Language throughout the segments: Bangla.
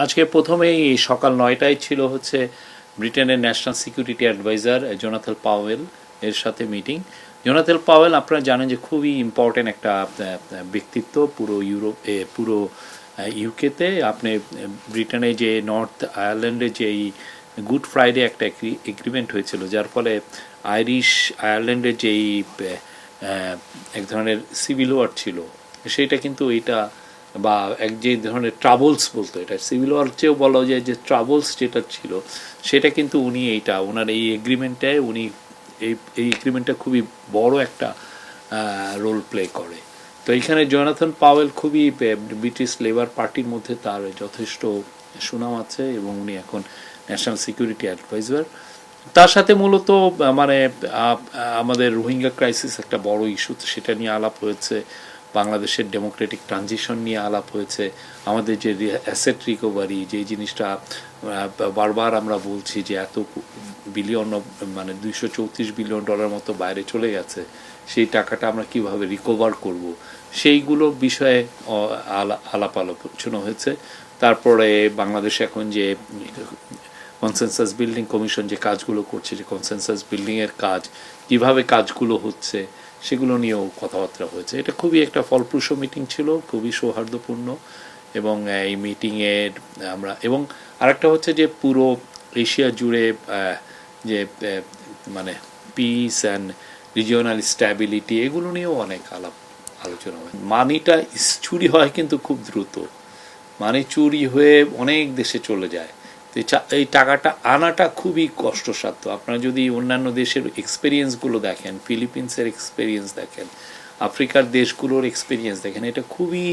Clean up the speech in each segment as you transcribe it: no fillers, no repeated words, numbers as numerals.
আজকে প্রথমেই সকাল 9টায় ছিল হচ্ছে ব্রিটেনের national security adviser Jonathan Powell এর সাথে মিটিং। জোনাথন পাওয়েল আপনারা জানেন যে খুবই ইম্পর্টেন্ট একটা ব্যক্তিত্ব পুরো পুরো ইউকেতে। আপনি ব্রিটেনে যে নর্থ আয়ারল্যান্ডে যে এই গুড ফ্রাইডে একটা এগ্রিমেন্ট হয়েছিল, যার ফলে আয়ারল্যান্ডের যেই এক ধরনের সিভিল ওয়ার ছিল সেইটা কিন্তু এইটা বা এক যে ধরনের ট্রাবলস বলতো, এটা সিভিল ওয়ার চেয়েও বলা যায় যে ট্রাবলস যেটা ছিল সেটা কিন্তু উনি ওনার এই এগ্রিমেন্টটায় উনি এই এগ্রিমেন্টটা খুবই বড় একটা রোল প্লে করে। তো এইখানে জোনাথন পাওয়েল খুবই ব্রিটিশ লেবার পার্টির মধ্যে তার যথেষ্ট সুনাম আছে এবং উনি এখন ন্যাশনাল সিকিউরিটি অ্যাডভাইজার। তার সাথে মূলত মানে আমাদের রোহিঙ্গা ক্রাইসিস একটা বড় ইস্যু, সেটা নিয়ে আলাপ হয়েছে। বাংলাদেশের ডেমোক্রেটিক ট্রানজিশন নিয়ে আলাপ হয়েছে। আমাদের যে অ্যাসেট রিকভারি, যে জিনিসটা বারবার আমরা বলছি যে এত বিলিয়ন মানে $234 বিলিয়ন মতো বাইরে চলে গেছে, সেই টাকাটা আমরা কিভাবে রিকভার করব, সেইগুলো বিষয়ে আলাপ আলোচনা হয়েছে। তারপরে বাংলাদেশ এখন যে কনসেনসাস বিল্ডিং কমিশন যে কাজগুলো করছে, যে কনসেনসাস বিল্ডিংয়ের কাজ কিভাবে কাজগুলো হচ্ছে সেগুলো নিয়েও কথাবার্তা হয়েছে। এটা খুবই একটা ফলপ্রসূ মিটিং ছিল, খুবই সৌহার্দ্যপূর্ণ। এবং এই মিটিংয়ের আমরা এবং আরেকটা হচ্ছে যে পুরো এশিয়া জুড়ে যে মানে পিস অ্যান্ড রিজিওনাল স্ট্যাবিলিটি, এগুলো নিয়েও অনেক আলোচনা হয়। মানিটা চুরি হয় কিন্তু খুব দ্রুত, মানি চুরি হয়ে অনেক দেশে চলে যায়। এই টাকাটা আনাটা খুবই কষ্টসাধ্য। আপনারা যদি অন্যান্য দেশের এক্সপেরিয়েন্সগুলো দেখেন, ফিলিপিন্সের এক্সপেরিয়েন্স দেখেন, আফ্রিকার দেশগুলোর এক্সপেরিয়েন্স দেখেন, এটা খুবই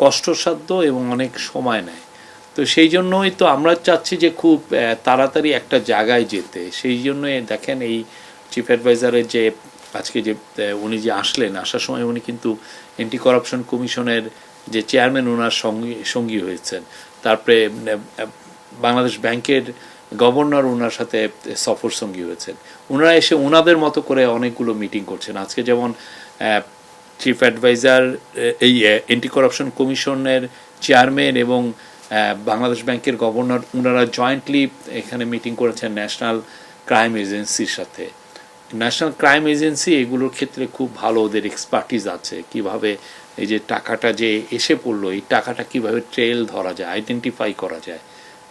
কষ্টসাধ্য এবং অনেক সময় নেয়। তো সেই জন্যই তো আমরা চাচ্ছি যে খুব তাড়াতাড়ি একটা জায়গায় যেতে। সেই জন্যই দেখেন এই চিফ অ্যাডভাইজারের যে আজকে যে উনি যে আসার সময় উনি কিন্তু অ্যান্টি করাপশন কমিশনের যে চেয়ারম্যান ওনার সঙ্গী হয়েছেন। তারপরে বাংলাদেশ ব্যাংকের গভর্নর ওনার সাথে সফর সঙ্গী হয়েছেন। ওনারা এসে ওনাদের মতো করে অনেকগুলো মিটিং করছেন। আজকে যেমন চিফ অ্যাডভাইজার এই অ্যান্টি করাপশন কমিশনের চেয়ারম্যান এবং বাংলাদেশ ব্যাংকের গভর্নর ওনারা জয়েন্টলি এখানে মিটিং করেছেন ন্যাশনাল ক্রাইম এজেন্সির সাথে। ন্যাশনাল ক্রাইম এজেন্সি এগুলোর ক্ষেত্রে খুব ভালো, ওদের এক্সপার্টিস আছে। কিভাবে এই যে টাকাটা যে এসে পড়লো, এই টাকাটা কিভাবে ট্রেল ধরা যায়, আইডেন্টিফাই করা যায়,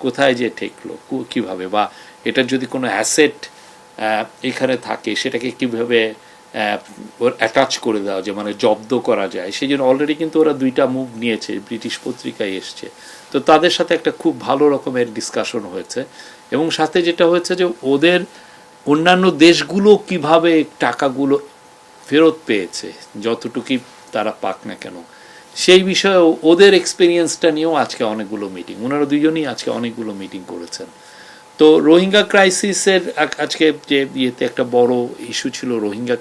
কোথায় যে ঠেকলো কিভাবে, বা এটার যদি কোনো অ্যাসেট এখানে থাকে সেটাকে কিভাবে অ্যাটাচ করে দেওয়া যায়, মানে জব্দ করা যায়। সেই জন্য অলরেডি কিন্তু ওরা 2টা মুভ নিয়েছে, ব্রিটিশ পত্রিকায় এসছে। তো তাদের সাথে একটা খুব ভালো রকমের ডিসকাশন হয়েছে। এবং সাথে যেটা হয়েছে যে ওদের অন্যান্য দেশগুলো কিভাবে টাকাগুলো ফেরত পেয়েছে, যতটুকুই তারা পাক না কেন, সেই বিষয়ে ওদের এক্সপিরিয়েন্সটা নিয়েও আজকে অনেকগুলো মিটিং, ওনারা দুজনই আজকে অনেকগুলো মিটিং করেছেন। তো রোহিঙ্গা ক্রাইসিসের আজকে যে ইয়েতে একটা বড় ইস্যু ছিল রোহিঙ্গা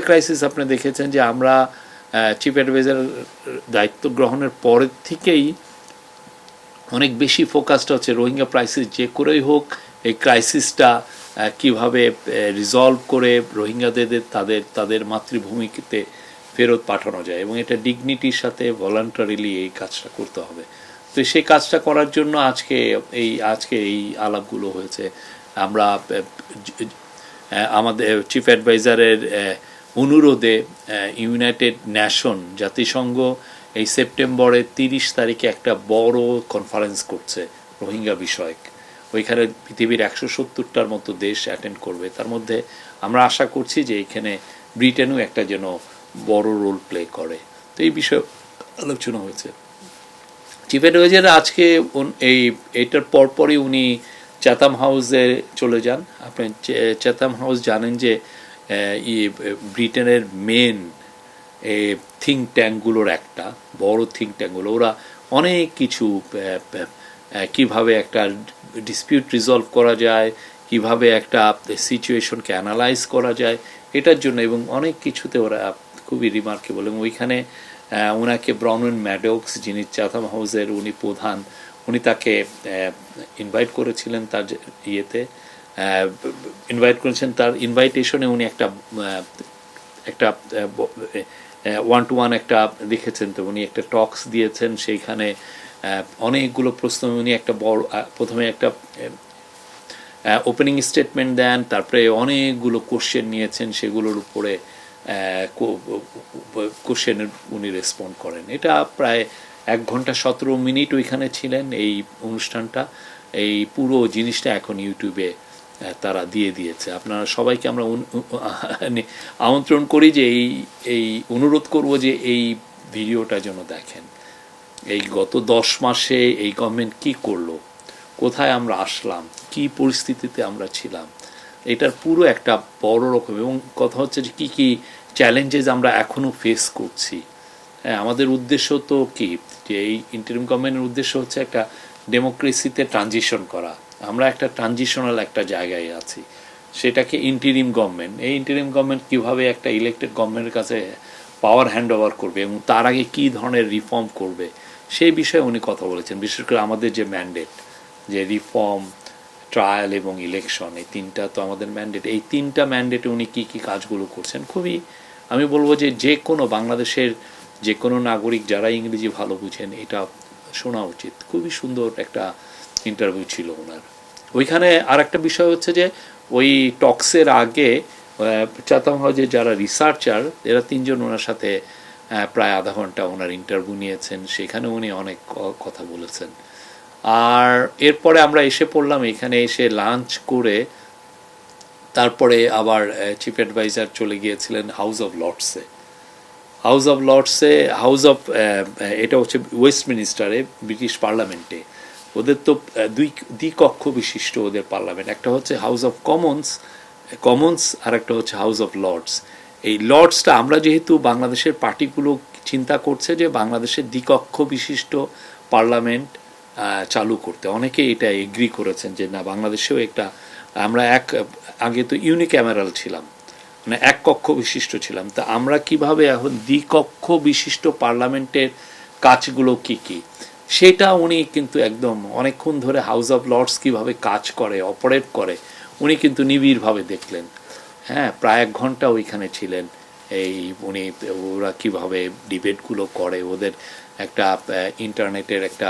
ক্রাইসিস। আপনি দেখেছেন যে আমরা চিফ অ্যাডভাইজার দায়িত্ব গ্রহণের পরের থেকেই অনেক বেশি ফোকাসটা হচ্ছে রোহিঙ্গা ক্রাইসিস যে করেই হোক এই ক্রাইসিসটা কিভাবে রিজলভ করে রোহিঙ্গাদের তাদের মাতৃভূমিতে ফেরত পাঠানো যায়, এবং এটা ডিগনিটির সাথে ভলান্টারিলি এই কাজটা করতে হবে। তো সেই কাজটা করার জন্য আজকে এই আলাপগুলো হয়েছে। আমরা আমাদের চিফ অ্যাডভাইজারের অনুরোধে ইউনাইটেড নেশন, জাতিসংঘ এই সেপ্টেম্বরের 30 তারিখে একটা বড় কনফারেন্স করছে রোহিঙ্গা বিষয়ক। ওইখানে পৃথিবীর 170টার মতো দেশ অ্যাটেন্ড করবে। তার মধ্যে আমরা আশা করছি যে এখানে ব্রিটেনও একটা যেন বড় রোল প্লে করে। তো এই বিষয়ে আলোচনা হয়েছে। চিফ অ্যাডভাইজার আজকে এইটার পরপরই উনি চ্যাথাম হাউসে চলে যান। আপনি চ্যাথাম হাউস জানেন যে ব্রিটেনের মেন থিঙ্ক ট্যাঙ্কগুলোর একটা বড় থিঙ্ক ট্যাঙ্কগুলো, ওরা অনেক কিছু কিভাবে একটা ডিসপিউট রিজলভ করা যায়, কিভাবে একটা সিচুয়েশনকে অ্যানালাইজ করা যায়, এটার জন্য এবং অনেক কিছুতে ওরা খুবই রিমার্কেবল। এবং ওইখানে ওনাকে ব্রাউনওয়েন ম্যাডক্স, যিনি চ্যাথাম হাউসের উনি প্রধান, উনি তাকে ইনভাইট করেছিলেন তার তার ইনভাইটেশনে উনি একটা 1-to-1 একটা লিখেছেন। তো উনি একটা টক্স দিয়েছেন, সেইখানে অনেকগুলো প্রশ্ন উনি একটা বড় প্রথমে একটা ওপেনিং স্টেটমেন্ট দেন, তারপরে অনেকগুলো কোশ্চেন নিয়েছেন, সেগুলোর উপরে কোশ্চেনের উনি রেসপন্ড করেন। এটা প্রায় 1 ঘন্টা 17 মিনিট ওইখানে ছিলেন এই অনুষ্ঠানটা। এই পুরো জিনিসটা এখন ইউটিউবে তারা দিয়ে দিয়েছে। আপনারা সবাইকে আমরা আমন্ত্রণ করি যে এই অনুরোধ করব যে এই ভিডিওটা যেন দেখেন। এই গত 10 মাসে এই গভর্নমেন্ট কি করলো, কোথায় আমরা আসলাম, কি পরিস্থিতিতে আমরা ছিলাম, এটার পুরো একটা বড় রকম, এবং কথা হচ্ছে যে কী কী চ্যালেঞ্জেস আমরা এখনও ফেস করছি। হ্যাঁ, আমাদের উদ্দেশ্য তো কি, যে এই ইন্টারিম গভর্নমেন্টের উদ্দেশ্য হচ্ছে একটা ডেমোক্রেসিতে ট্রানজিশন করা। আমরা একটা ট্রানজিশনাল একটা জায়গায় আছি, সেটাকে ইন্টারিম গভর্নমেন্ট, এই ইন্টারিম গভর্নমেন্ট কীভাবে একটা ইলেক্টেড গভর্নমেন্টের কাছে পাওয়ার হ্যান্ড ওভার করবে এবং তার আগে কী ধরনের রিফর্ম করবে, সেই বিষয়ে উনি কথা বলেছেন। বিশেষ করে আমাদের যে ম্যান্ডেট, যে রিফর্ম, ট্রায়াল এবং ইলেকশন, এই তিনটা তো আমাদের ম্যান্ডেট। এই তিনটা ম্যান্ডেটে উনি কী কী কাজগুলো করছেন, খুবই আমি বলবো যে কোনো বাংলাদেশের যে কোনো নাগরিক যারা ইংরেজি ভালো বুঝেন এটা শোনা উচিত। খুবই সুন্দর একটা ইন্টারভিউ ছিল ওনার। ওইখানে আর একটা বিষয় হচ্ছে যে ওই টক্সের আগে চাতাম হাউজে যারা রিসার্চার, এরা 3জন ওনার সাথে প্রায় আধা ঘন্টা ওনার ইন্টারভিউ নিয়েছেন, সেখানে উনি অনেক কথা বলেছেন। আর এরপরে আমরা এসে পড়লাম, এখানে এসে লাঞ্চ করে তারপরে আবার চিফ অ্যাডভাইজার চলে গিয়েছিলেন হাউস অফ লর্ডসে। হাউস অফ এটা হচ্ছে ওয়েস্টমিনিস্টারে, ব্রিটিশ পার্লামেন্টে। ওদের তো দ্বিকক্ষ বিশিষ্ট ওদের পার্লামেন্ট, একটা হচ্ছে হাউস অফ কমন্স আর একটা হচ্ছে হাউস অফ লর্ডস। এই লর্ডসটা আমরা যেহেতু বাংলাদেশের পার্টিগুলো চিন্তা করছে যে বাংলাদেশের দ্বিকক্ষ বিশিষ্ট পার্লামেন্ট চালু করতে, অনেকে এটা এগ্রি করেছেন যে না, বাংলাদেশেও একটা, আমরা আগে তো ইউনিক্যামেরাল ছিলাম, মানে এক কক্ষ বিশিষ্ট ছিলাম, তা আমরা কিভাবে এখন দ্বিকক্ষ বিশিষ্ট পার্লামেন্টের কাজগুলো কি কি, সেটা উনি কিন্তু একদম অনেকক্ষণ ধরে হাউস অফ লর্ডস কীভাবে কাজ করে, অপারেট করে, উনি কিন্তু নিবিড়ভাবে দেখলেন। হ্যাঁ, প্রায় 1 ঘন্টা ওইখানে ছিলেন। এই উনি ওরা কীভাবে ডিবেটগুলো করে, ওদের একটা ইন্টারনেটের একটা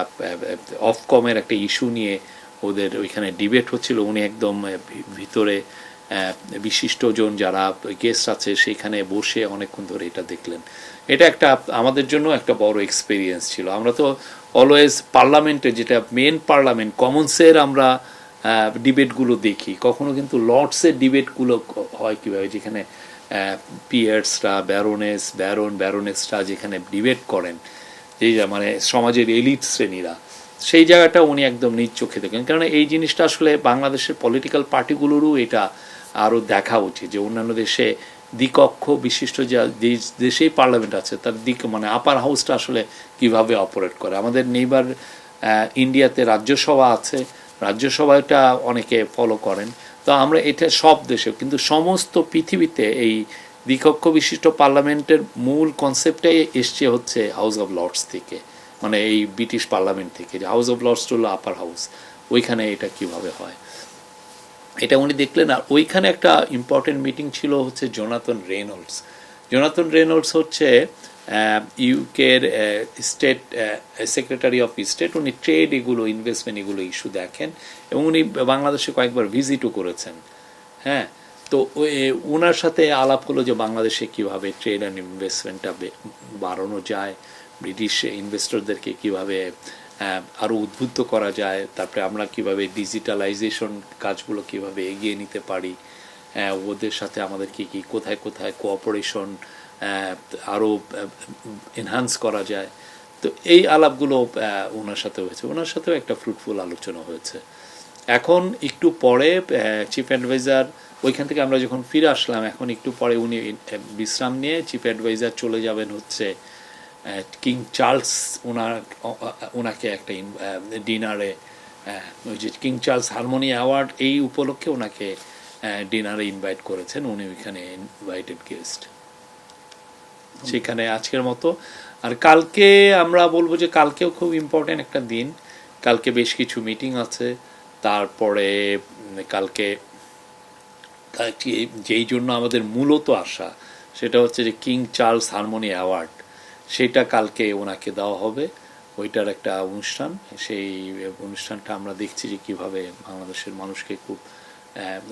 অফকমের একটা ইস্যু নিয়ে ওদের ওইখানে ডিবেট হচ্ছিল। উনি একদম ভিতরে বিশিষ্টজন যারা গেস্ট আছে সেখানে বসে অনেকক্ষণ ধরে এটা দেখলেন। এটা একটা আমাদের জন্য একটা বড় এক্সপিরিয়েন্স ছিল। আমরা তো অলওয়েজ পার্লামেন্টে, যেটা মেন পার্লামেন্ট, কমন্সের আমরা ডিবেটগুলো দেখি, কখনো কিন্তু লর্ডসের ডিবেটগুলো হয় কীভাবে, যেখানে পিয়ার্সরা, ব্যারোনেসরা যেখানে ডিবেট করেন, যেই মানে সমাজের এলিট শ্রেণীরা, সেই জায়গাটা উনি একদম নিজ চোখে দেখেন। কারণ এই জিনিসটা আসলে বাংলাদেশের পলিটিক্যাল পার্টিগুলোরও এটা আরও দেখা উচিত, যে অন্যান্য দেশে দ্বিকক্ষ বিশিষ্ট যা দেশেই পার্লামেন্ট আছে তার মানে আপার হাউসটা আসলে কিভাবে অপারেট করে। আমাদের নেইবার ইন্ডিয়াতে রাজ্যসভা আছে, রাজ্যসভাটা অনেকে ফলো করেন, তো আমরা এটা সব দেশে, কিন্তু সমস্ত পৃথিবীতে এই দ্বিকক্ষ বিশিষ্ট পার্লামেন্টের মূল কনসেপ্টটাই এসছে হচ্ছে হাউস অফ লর্ডস থেকে, মানে এই ব্রিটিশ পার্লামেন্ট থেকে, যে হাউস অফ লর্ডস হলো আপার হাউস, ওইখানে এটা কিভাবে হয় এটা উনি দেখলেন। আর ওইখানে একটা ইম্পর্টেন্ট মিটিং ছিল হচ্ছে জোনাথন রেনল্ডস হচ্ছে ইউকের স্টেট সেক্রেটারি অফ স্টেট। উনি ট্রেড এগুলো, ইনভেস্টমেন্ট এগুলো ইস্যু দেখেন, এবং উনি বাংলাদেশে কয়েকবার ভিজিটও করেছেন। হ্যাঁ, তো ওনার সাথে আলাপ হলো যে বাংলাদেশে কীভাবে ট্রেড অ্যান্ড ইনভেস্টমেন্টটা বাড়ানো যায়, ব্রিটিশ ইনভেস্টরদেরকে কীভাবে আরও উদ্বুদ্ধ করা যায়, তারপরে আমরা কীভাবে ডিজিটালাইজেশন কাজগুলো কীভাবে এগিয়ে নিতে পারি, ওদের সাথে আমাদের কী কী কোথায় কোথায় কোঅপারেশন আরও এনহান্স করা যায়। তো এই আলাপগুলো ওনার সাথে হয়েছে, ওনার সাথেও একটা ফ্রুটফুল আলোচনা হয়েছে। এখন একটু পরে চিফ অ্যাডভাইজার ওইখান থেকে আমরা যখন ফিরে আসলাম, এখন একটু পরে উনি বিশ্রাম নিয়ে চিফ অ্যাডভাইজার চলে যাবেন হচ্ছে কিং চার্লস, ওনাকে একটা ডিনারে, ওই যে কিং চার্লস হারমোনি অ্যাওয়ার্ড, এই উপলক্ষে ওনাকে ডিনারে ইনভাইট করেছেন, উনি ওইখানে ইনভাইটেড গেস্ট। সেখানে আজকের মতো। আর কালকে আমরা বলবো যে কালকেও খুব ইম্পর্টেন্ট একটা দিন, কালকে বেশ কিছু মিটিং আছে। তারপরে কালকে যেই জন্য আমাদের মূলত আসা, সেটা হচ্ছে যে কিং চার্লস হারমোনি অ্যাওয়ার্ড, সেটা কালকে ওনাকে দেওয়া হবে। ওইটার একটা অনুষ্ঠান, সেই অনুষ্ঠানটা আমরা দেখছি যে কিভাবে বাংলাদেশের মানুষকে খুব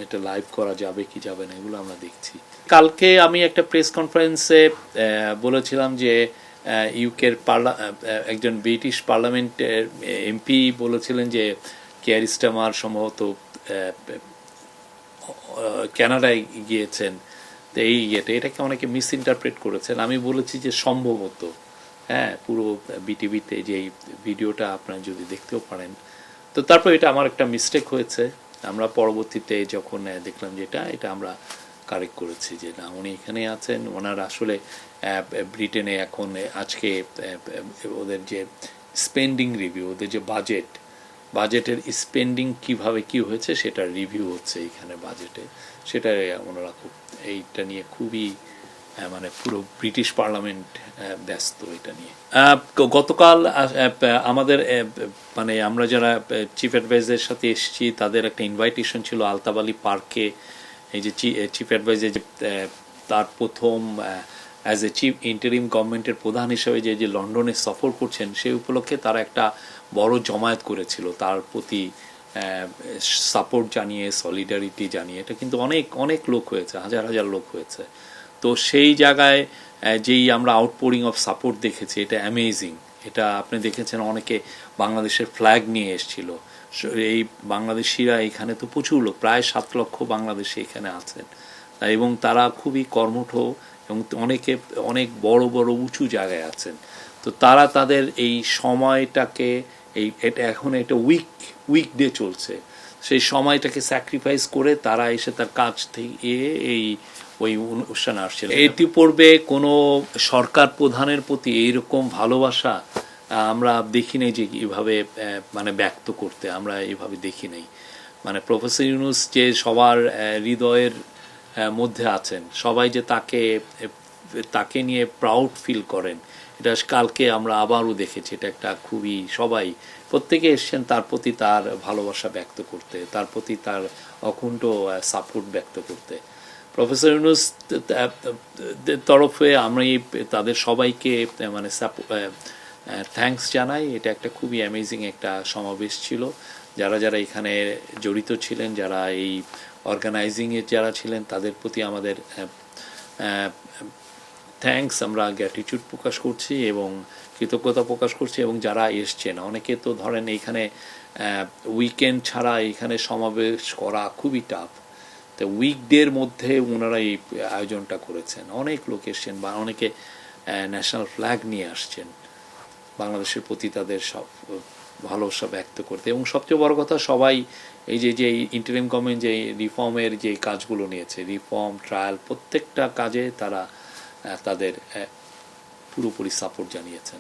এটা লাইভ করা যাবে কি যাবে না এগুলো আমরা দেখছি। কালকে আমি একটা প্রেস কনফারেন্সে বলেছিলাম যে ইউকের একজন ব্রিটিশ পার্লামেন্টের এমপি বলেছিলেন যে কেয়ার স্টারমার সম্ভবত কানাডায় গিয়েছেন, তো এই এটাকে অনেকে মিস ইন্টারপ্রেট করেছেন। আমি বলেছি যে সম্ভবত, হ্যাঁ, পুরো বিটিভিতে যে ভিডিওটা আপনারা যদি দেখতেও পারেন। তো তারপর এটা আমার একটা মিস্টেক হয়েছে, আমরা পরবর্তীতে যখন দেখলাম যে এটা আমরা কারেক্ট করেছি যে না, উনি এখানে আছেন। ওনার আসলে ব্রিটেনে এখন আজকে ওদের যে স্পেন্ডিং রিভিউ, ওদের যে বাজেটের স্পেন্ডিং কিভাবে কি হয়েছে সেটার রিভিউ হচ্ছে এইখানে বাজেটে। সেটা ওনারা খুব এইটা নিয়ে খুবই মানে পুরো ব্রিটিশ পার্লামেন্ট ব্যস্ত এটা নিয়ে। গতকাল আমাদের মানে আমরা যারা চিফ অ্যাডভাইজারের সাথে এসেছি তাদের একটা ইনভাইটেশন ছিল আলতাফ আলী পার্কে। এই যে চিফ অ্যাডভাইজার যে তার প্রথম অ্যাজ এ চিফ ইন্টারিম গভর্নমেন্টের প্রধান হিসেবে যে লন্ডনে সফর করছেন, সেই উপলক্ষে তারা একটা বড় জমায়েত করেছিল তার প্রতি সাপোর্ট জানিয়ে, সলিডারিটি জানিয়ে। এটা কিন্তু অনেক অনেক লোক হয়েছে, হাজার হাজার লোক হয়েছে। তো সেই জায়গায় যেই আমরা আউটপোরিং অফ সাপোর্ট দেখেছি, এটা অ্যামেজিং। এটা আপনি দেখেছেন অনেকে বাংলাদেশের ফ্ল্যাগ নিয়ে এসেছিল। এই বাংলাদেশিরা এখানে তো প্রচুর লোক, প্রায় 7 লক্ষ বাংলাদেশি এখানে আছেন, এবং তারা খুবই কর্মঠ এবং অনেকে অনেক বড় বড় উঁচু জায়গায় আছেন। তো তারা তাদের এই সময়টাকে এটা এখন একটা উইকডে চলছে, সেই সময়টাকে স্যাক্রিফাইস করে তারা এসে তার কাজ থেকে ওই অনুষ্ঠানে আসছিল। এটি পূর্বে কোনো সরকার প্রধানের প্রতি এইরকম ভালোবাসা আমরা দেখি নাই যে এভাবে মানে ব্যক্ত করতে, আমরা এইভাবে দেখি নাই। মানে প্রফেসর ইউনূস যে সবার হৃদয়ের মধ্যে আছেন, সবাই যে তাকে নিয়ে প্রাউড ফিল করেন, এটা কালকে আমরা আবারও দেখেছি। এটা একটা খুবই, সবাই প্রত্যেকে এসছেন তার প্রতি তার ভালোবাসা ব্যক্ত করতে, তার প্রতি তার অকুণ্ঠ সাপোর্ট ব্যক্ত করতে। প্রফেসর ইউনূস তরফে আমরা তাদের সবাইকে মানে থ্যাঙ্কস জানাই। এটা একটা খুবই অ্যামেজিং একটা সমাবেশ ছিল। যারা যারা এখানে জড়িত ছিলেন, যারা এই অর্গানাইজিংয়ে যারা ছিলেন, তাদের প্রতি আমাদের থ্যাঙ্কস, আমরা গ্র্যাটিটিউড প্রকাশ করছি এবং কৃতজ্ঞতা প্রকাশ করছি। এবং যারা এসছেন, অনেকে তো ধরেন এইখানে উইকেন্ড ছাড়া এইখানে সমাবেশ করা খুবই টাফ, তো উইকডের মধ্যে ওনারা এই আয়োজনটা করেছেন। অনেক লোক এসছেন বা অনেকে ন্যাশনাল ফ্ল্যাগ নিয়ে আসছেন বাংলাদেশের প্রতি তাদের সব ভালোবাসা ব্যক্ত করতে। এবং সবচেয়ে বড় কথা, সবাই এই যে ইন্টারিম গভর্নমেন্ট যে রিফর্মের যে কাজগুলো নিয়েছে, রিফর্ম ট্রায়াল, প্রত্যেকটা কাজে তারা তাদের পুরোপুরি সাপোর্ট জানিয়েছেন।